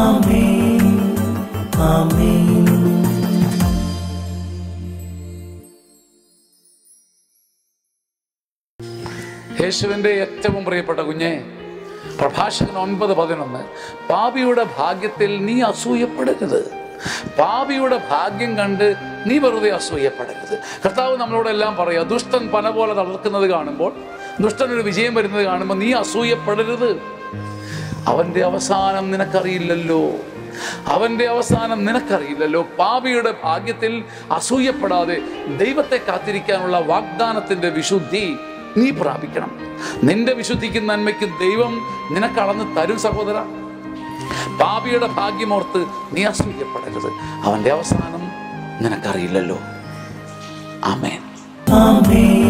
ആമേൻ. ആമേൻ. യേശുവിൻ്റെ ഏറ്റവും പ്രിയപ്പെട്ട കുഞ്ഞെ, പ്രഭാഷകൻ 9:11, പാപിയുടെ ഭാഗ്യത്തിൽ നീ അസൂയപ്പെടരുത്. പാപിയുടെ ഭാഗ്യം കണ്ട് നീ വെറുതെ അസൂയപ്പെടരുത്. കർത്താവ് നമ്മളോടെല്ലാം പറയുക, ദുഷ്ടൻ പന പോലെ തളർക്കുന്നത് കാണുമ്പോൾ, ദുഷ്ടനൊരു വിജയം വരുന്നത് കാണുമ്പോൾ നീ അസൂയപ്പെടരുത്. അവൻ്റെ അവസാനം നിനക്കറിയില്ലല്ലോ. അവൻ്റെ അവസാനം നിനക്കറിയില്ലല്ലോ. പാപിയുടെ ഭാഗ്യത്തിൽ അസൂയപ്പെടാതെ ദൈവത്തെ കാത്തിരിക്കാനുള്ള വാഗ്ദാനത്തിൻ്റെ വിശുദ്ധി നീ പ്രാപിക്കണം. നിന്റെ വിശുദ്ധിക്കും നന്മയ്ക്കും ദൈവം നിനക്കളന്ന് തരും സഹോദര. പാപിയുടെ ഭാഗ്യമോർത്ത് നീ അസൂയപ്പെടരുത്. അവൻ്റെ അവസാനം നിനക്കറിയില്ലല്ലോ. ആമേൻ. ആമേൻ.